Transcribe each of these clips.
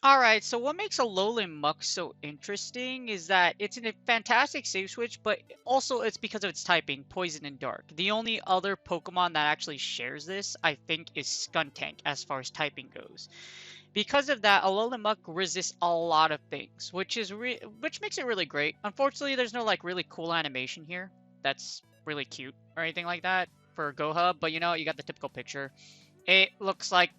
Alright, so what makes ALOLAN Muk so interesting is that it's a fantastic save switch, but also it's because of its typing, Poison and Dark. The only other Pokemon that actually shares this, I think, is Skuntank as far as typing goes. Because of that, ALOLAN Muk resists a lot of things, which makes it really great. Unfortunately, there's no like really cool animation here that's really cute or anything like that for GoHub, but you know, you got the typical picture. It looks like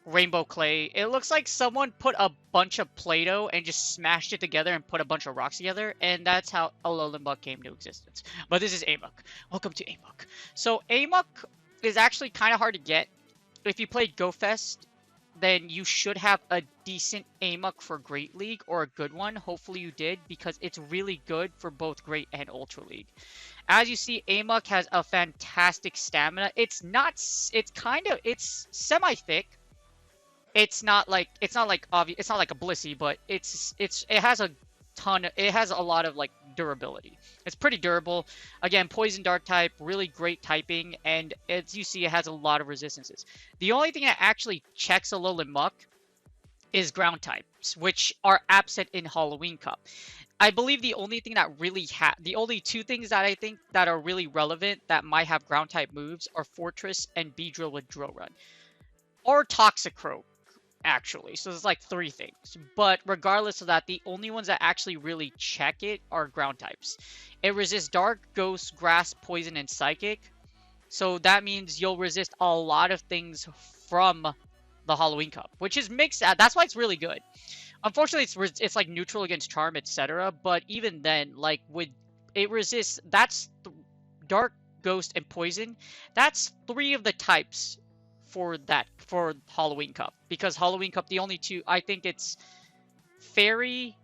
rainbow clay. It looks like someone put a bunch of Play-Doh and just smashed it together and put a bunch of rocks together, and that's how ALOLAN Muk came to existence. But this is A-Muk. Welcome to A-Muk. So A-Muk is actually kind of hard to get. If you played GoFest, then you should have a decent A-Muk for Great League, or a good one. Hopefully you did, because it's really good for both Great and Ultra League. As you see, A-Muk has a fantastic stamina. It's semi-thick. It's not like obvious. It's not like a Blissey, but it has a lot of like durability. It's pretty durable. Again, Poison Dark type, really great typing, and as you see, it has a lot of resistances. The only thing that actually checks ALOLAN Muk is ground types, which are absent in Halloween Cup. I believe the only thing that the only two things that I think that are really relevant that might have ground type moves are Fortress and Beedrill with Drill Run, or Toxicroak actually. So there's like three things. But regardless of that, the only ones that actually really check it are ground types. It resists Dark, Ghost, Grass, Poison, and Psychic. So that means you'll resist a lot of things from the Halloween Cup, which is mixed. That's why it's really good. Unfortunately, it's like neutral against Charm, etc. But even then, like with it resists. Dark, Ghost, and Poison. That's three of the types for Halloween Cup, because Halloween Cup, the only two, I think it's Fairy,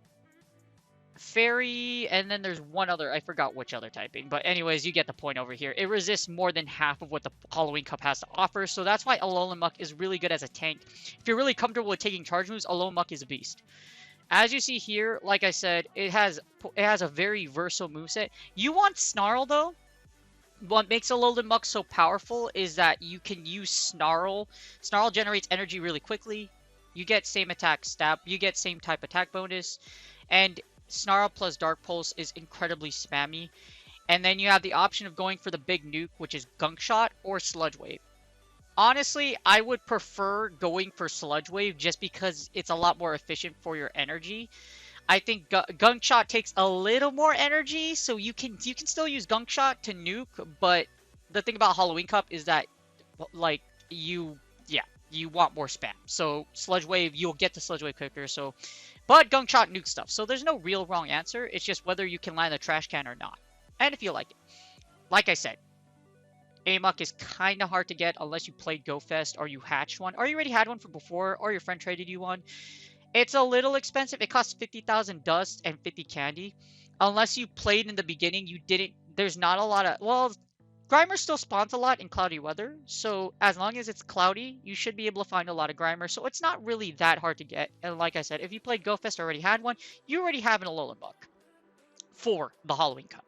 and then there's one other, I forgot which other typing, but anyways, you get the point over here. It resists more than half of what the Halloween Cup has to offer, so that's why ALOLAN Muk is really good as a tank. If you're really comfortable with taking charge moves, ALOLAN Muk is a beast. As you see here, like I said, it has a very versatile moveset. You want Snarl though. What makes ALOLAN Muk so powerful is that you can use Snarl. Snarl generates energy really quickly. You get same attack stab. You get same type attack bonus. And Snarl plus Dark Pulse is incredibly spammy. And then you have the option of going for the big nuke, which is Gunk Shot or Sludge Wave. Honestly, I would prefer going for Sludge Wave just because it's a lot more efficient for your energy. I think Gunk Shot takes a little more energy, so you can still use Gunk Shot to nuke, but the thing about Halloween Cup is that like you want more spam. So Sludge Wave, you'll get to Sludge Wave quicker, so but Gunk Shot nuke stuff. So there's no real wrong answer. It's just whether you can land a trash can or not. And if you like it. Like I said, A-Muk is kind of hard to get unless you played GoFest or you hatched one, or you already had one from before, or your friend traded you one. It's a little expensive. It costs 50,000 dust and 50 candy. Unless you played in the beginning, you didn't. There's not a lot of. Well, Grimer still spawns a lot in cloudy weather. So as long as it's cloudy, you should be able to find a lot of Grimer. So it's not really that hard to get. And like I said, if you played GoFest or already had one, you already have an ALOLAN Muk for the Halloween Cup.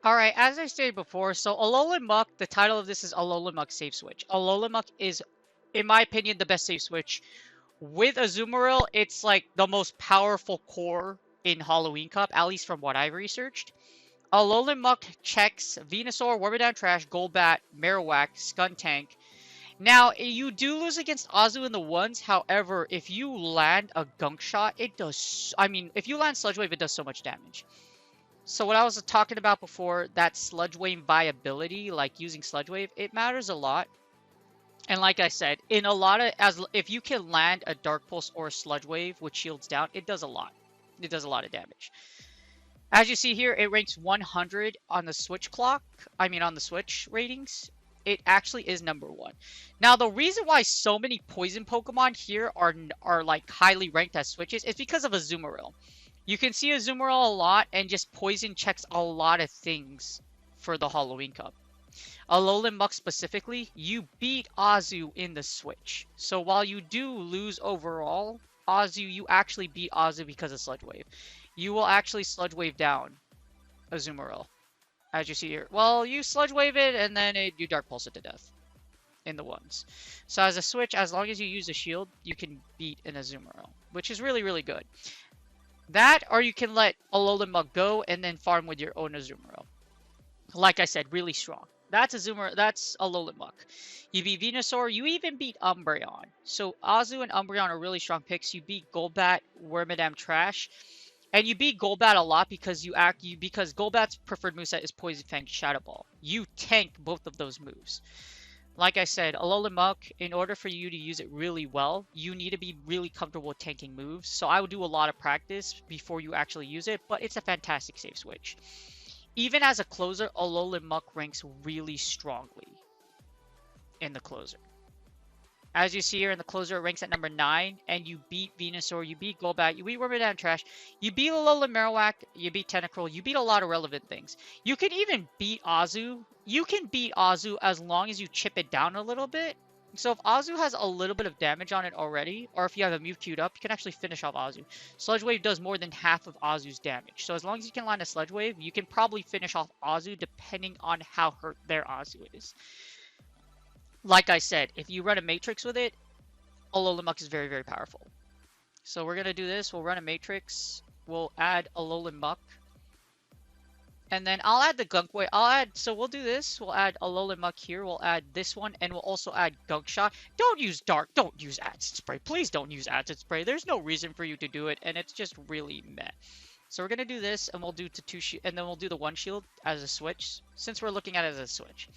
Alright, as I stated before, so ALOLAN Muk, the title of this is ALOLAN Muk Save Switch. ALOLAN Muk is, in my opinion, the best save switch. With Azumarill, it's like the most powerful core in Halloween Cup, at least from what I've researched. ALOLAN Muk checks Venusaur, Wormadam Trash, Golbat, Marowak, Skuntank. Now, you do lose against Azu in the ones, however, if you land a Gunk Shot, it does... I mean, if you land Sludge Wave, it does so much damage. So what I was talking about before, that Sludge Wave viability, like using Sludge Wave, it matters a lot. And like I said, in a lot of if you can land a Dark Pulse or a Sludge Wave with shields down, it does a lot. It does a lot of damage. As you see here, it ranks 100 on the Switch clock. I mean, on the Switch ratings. It actually is #1. Now, the reason why so many poison Pokemon here are like highly ranked as Switches is because of Azumarill. You can see Azumarill a lot, and just poison checks a lot of things for the Halloween Cup. ALOLAN Muk specifically, you beat Azu in the Switch. So while you do lose overall, Azu, you actually beat Azu because of Sludge Wave. You will actually Sludge Wave down Azumarill, as you see here. Well, you Sludge Wave it, and then you Dark Pulse it to death. in the ones. So as a switch, as long as you use a shield, you can beat an Azumarill, which is really, really good. That, or you can let Alolan Muk go and then farm with your own Azumarill. Like I said, really strong. That's Alolan Muk. You beat Venusaur, you even beat Umbreon. So Azu and Umbreon are really strong picks. You beat Golbat, Wormadam Trash. And you beat Golbat a lot because because Golbat's preferred moveset is Poison Fang Shadow Ball. You tank both of those moves. Like I said, Alolan Muk, in order for you to use it really well, you need to be really comfortable with tanking moves. So I would do a lot of practice before you actually use it, but it's a fantastic safe switch. Even as a closer, Alolan Muk ranks really strongly in the closer. As you see here in the closer, it ranks at number 9, and you beat Venusaur, you beat Golbat, you beat Wormadam Trash, you beat Alolan Marowak, you beat Tentacruel, you beat a lot of relevant things. You can even beat Azu. You can beat Azu as long as you chip it down a little bit. So if Azu has a little bit of damage on it already, or if you have a move queued up, you can actually finish off Azu. Sludge Wave does more than half of Azu's damage. So as long as you can land a Sludge Wave, you can probably finish off Azu depending on how hurt their Azu is. Like I said, if you run a Matrix with it, Alolan Muk is very, very powerful. So we're going to do this. We'll run a Matrix. We'll add Alolan Muk. And then I'll add the Gunk Wave. So we'll do this. We'll add Alolan Muk here. We'll add this one. And we'll also add Gunk Shot. Don't use Dark. Don't use Acid Spray. Please don't use Acid Spray. There's no reason for you to do it. And it's just really meh. So we're going to do this. And we'll do and then we'll do the one shield as a switch. Since we're looking at it as a switch.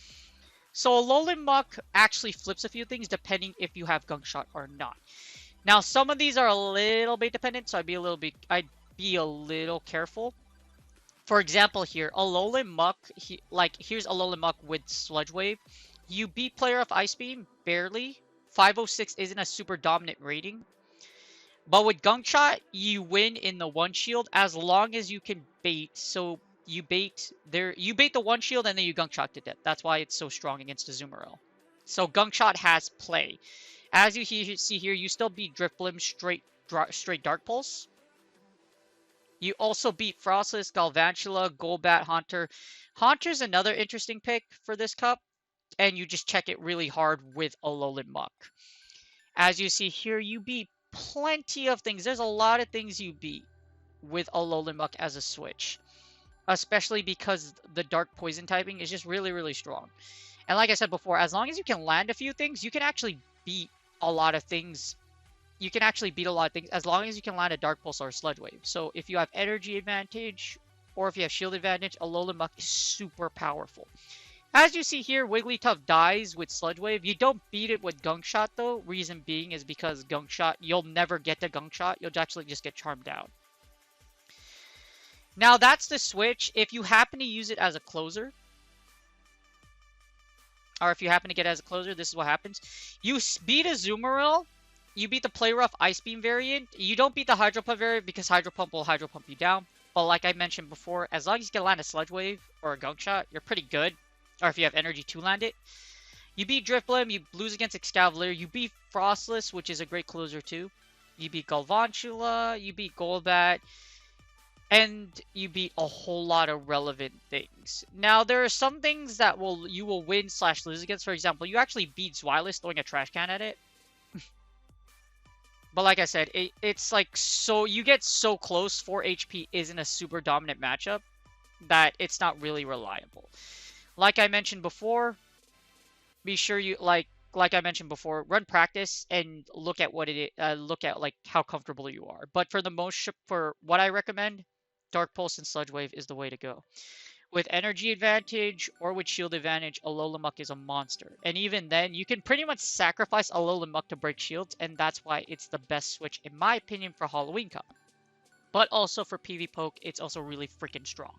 So Alolan Muk actually flips a few things depending if you have Gunk Shot or not. Now some of these are a little bit dependent, so I'd be a little careful. For example, here Alolan Muk, here's Alolan Muk with Sludge Wave. You beat Player of Ice Beam barely. 506 isn't a super dominant rating, but with Gunk Shot, you win in the one shield as long as you can bait. So you bait the one shield and then you Gunk Shot to death. That's why it's so strong against Azumarill. So Gunk Shot has play. As you see here, you still beat Drifblim straight Dark Pulse. You also beat Frostless, Galvantula, Golbat, Haunter. Haunter's another interesting pick for this cup, and you just check it really hard with Alolan Muk. As you see here, you beat plenty of things. There's a lot of things you beat with Alolan Muk as a switch. Especially because the Dark Poison typing is just really, really strong. And like I said before, as long as you can land a few things, you can actually beat a lot of things. You can actually beat a lot of things as long as you can land a Dark Pulse or a Sludge Wave. So if you have energy advantage or if you have shield advantage, Alolan Muk is super powerful. As you see here, Wigglytuff dies with Sludge Wave. You don't beat it with Gunk Shot though. Reason being is because Gunk Shot, you'll never get the Gunk Shot. You'll actually just get charmed down. Now that's the switch. If you happen to use it as a closer, or if you happen to get it as a closer, this is what happens. You beat Azumarill, you beat the Play Rough Ice Beam variant. You don't beat the Hydro Pump variant because Hydro Pump will Hydro Pump you down. But like I mentioned before, as long as you can land a Sludge Wave or a Gunk Shot, you're pretty good. Or if you have energy to land it. You beat Drifblim, you lose against Excavalier, you beat Frostless, which is a great closer too. You beat Galvantula, you beat Golbat. And you beat a whole lot of relevant things. Now, there are some things that you will win / lose against. For example, you actually beat Zweilous throwing a trash can at it. But like I said, it's like so you get so close. 4 HP isn't a super dominant matchup that it's not really reliable. Like I mentioned before, be sure you like I mentioned before, run practice and look at what it look at like how comfortable you are. But for what I recommend, Dark Pulse and Sludge Wave is the way to go. With energy advantage or with shield advantage, Alolan Muk is a monster. And even then, you can pretty much sacrifice Alolan Muk to break shields, and that's why it's the best switch, in my opinion, for Halloween Cup. But also for PvPoke, it's also really freaking strong.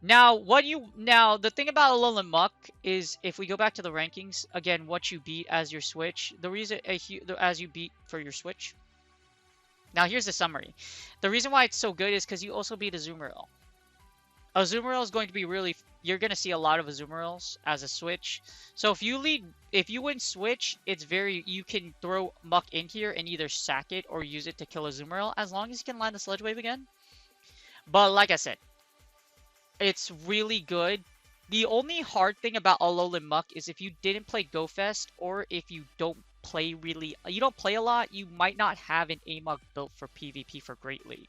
Now, the thing about Alolan Muk is, if we go back to the rankings, again, what you beat as your switch, the reason as you beat for your switch. Now, here's the summary. The reason why it's so good is because you also beat Azumarill. Azumarill is going to be you're going to see a lot of Azumarills as a switch. So if you win switch, you can throw Muk in here and either sack it or use it to kill Azumarill as long as you can land the Sludge Wave again. But like I said, it's really good The only hard thing about ALOLAN Muck is if you didn't play Go Fest, or if you don't play a lot, you might not have an A-Muk built for PvP for Great League.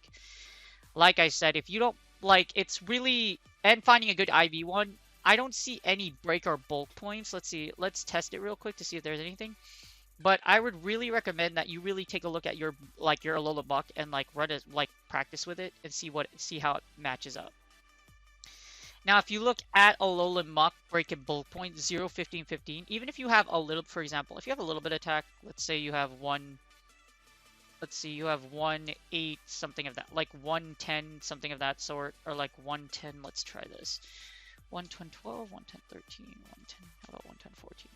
Like I said, if you don't, like, it's really, and finding a good IV one, I don't see any break or bulk points. Let's see, let's test it real quick to see if there's anything. But I would really recommend that you really take a look at your ALOLAN Muck and like run it, like practice with it and see how it matches up. Now, if you look at ALOLAN Muck break and bulk point 0, 15, 15, even if you have a little, for example, if you have a little bit of attack, let's say you have one, let's see, you have 1, 8, something of that, like 110, something of that sort, or like 110, let's try this. 110, 12, 110, 13, 110, how about 110, 14,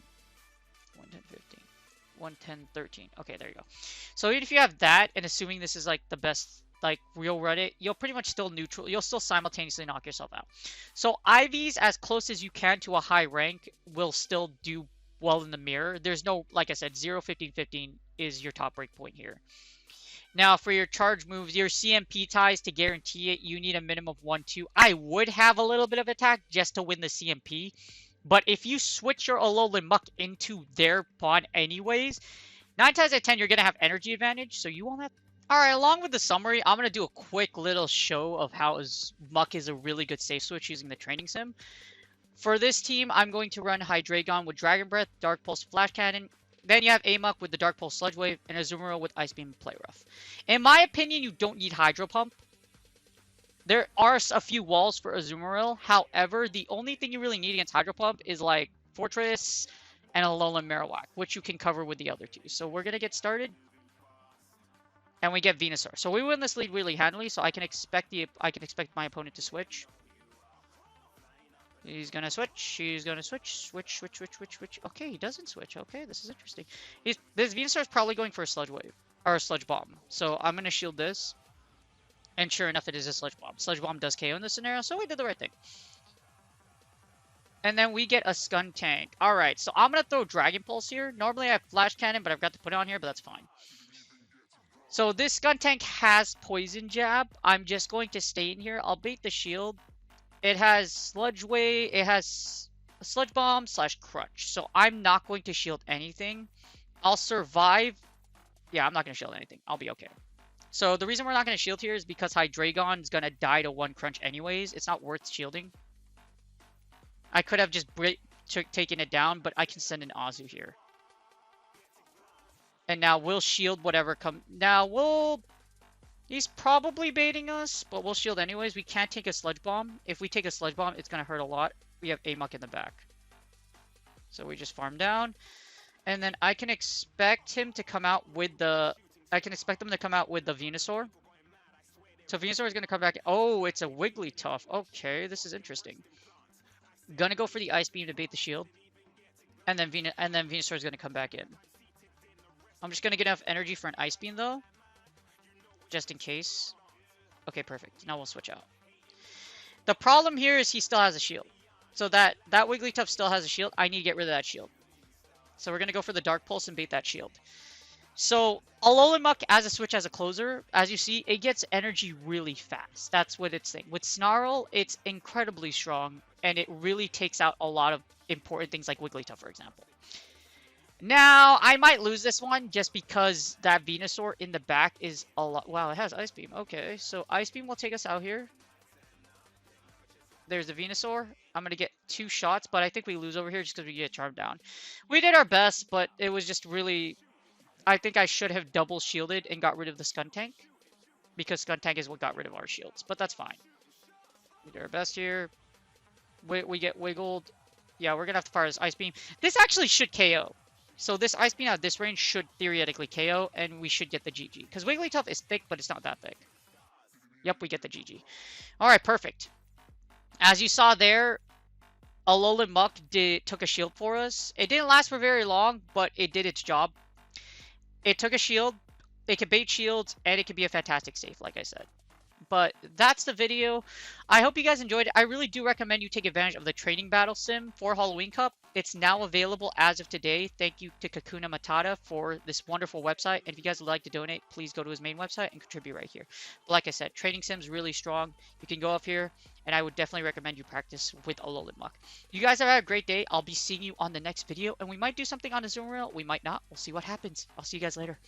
110, 15. 110, 13. Okay, there you go. So even if you have that, and assuming this is like the best, like you'll run it, you'll pretty much still neutral. You'll still simultaneously knock yourself out. So IVs as close as you can to a high rank will still do well in the mirror. There's no, like I said, 0, 15, 15 is your top break point here. Now for your charge moves, your CMP ties, to guarantee it, you need a minimum of 1, 2. I would have a little bit of attack just to win the CMP. But if you switch your ALOLAN Muck into their pawn anyways, 9 times out of 10, you're going to have energy advantage, so you won't have... Alright, along with the summary, I'm going to do a quick little show of how Muck is a really good safe switch using the training sim. For this team, I'm going to run Hydreigon with Dragon Breath, Dark Pulse, Flash Cannon. Then you have A-Muk with the Dark Pulse, Sludge Wave, and Azumarill with Ice Beam, Play Rough. In my opinion, you don't need Hydro Pump. There are a few walls for Azumarill. However, the only thing you really need against Hydro Pump is like Fortress and ALOLAN Marowak, which you can cover with the other two. So we're going to get started. And we get Venusaur. So we win this lead really handily, so I can expect my opponent to switch. He's going to switch. He's going to switch. Switch. Okay, he doesn't switch. Okay, this is interesting. This Venusaur is probably going for a Sludge Wave. Or a Sludge Bomb. So I'm going to shield this. And sure enough, it is a Sludge Bomb. Sludge Bomb does KO in this scenario, so we did the right thing. And then we get a Skuntank. Alright, so I'm going to throw Dragon Pulse here. Normally I have Flash Cannon, but I've got to put it on here, but that's fine. So this Skuntank has Poison Jab. I'm just going to stay in here. I'll bait the shield. It has Sludge Wave. It has a Sludge Bomb / Crutch. So I'm not going to shield anything. I'll survive. Yeah, I'm not going to shield anything. I'll be okay. So the reason we're not going to shield here is because Hydreigon is going to die to 1 crunch anyways. It's not worth shielding. I could have just taken it down, but I can send an Azu here. And now we'll shield whatever comes. Now he's probably baiting us, but we'll shield anyways. We can't take a Sludge Bomb. If we take a Sludge Bomb, it's going to hurt a lot. We have A-Muk in the back. So we just farm down. And then I can expect him to come out with the... Venusaur. So Venusaur is going to come back. Oh, it's a Wigglytuff. Okay, this is interesting. Gonna go for the Ice Beam to bait the shield. And then Venusaur is going to come back in. I'm just going to get enough energy for an Ice Beam, though. Just in case. Okay, perfect. Now we'll switch out. The problem here is he still has a shield. So that Wigglytuff still has a shield. I need to get rid of that shield. So we're going to go for the Dark Pulse and bait that shield. So, ALOLAN Muck as a switch as a closer, as you see, it gets energy really fast. That's what it's saying. With Snarl, it's incredibly strong, and it really takes out a lot of important things like Wigglytuff, for example. Now, I might lose this one just because that Venusaur in the back is a lot... Wow, it has Ice Beam. Okay, so Ice Beam will take us out here. There's the Venusaur. I'm going to get 2 shots, but I think we lose over here just because we get charmed down. We did our best, but it was just really... I think I should have double shielded and got rid of the Skuntank. Because Skuntank is what got rid of our shields. But that's fine. We did our best here. We get wiggled. Yeah, we're going to have to fire this Ice Beam. This actually should KO. So this Ice Beam at this range should theoretically KO. And we should get the GG. Because Wigglytuff is thick, but it's not that thick. Yep, we get the GG. Alright, perfect. As you saw there, ALOLAN Muck took a shield for us. It didn't last for very long, but it did its job. It took a shield, it can bait shields, and it can be a fantastic safe, like I said. But that's the video. I hope you guys enjoyed it. I really do recommend you take advantage of the training battle sim for Halloween Cup. It's now available as of today. Thank you to Kakuna Matata for this wonderful website. And if you guys would like to donate, please go to his main website and contribute right here. But like I said, training sim's really strong. You can go up here, and I would definitely recommend you practice with ALOLAN Muk. You guys have had a great day. I'll be seeing you on the next video, and we might do something on a Zoom reel. We might not. We'll see what happens. I'll see you guys later.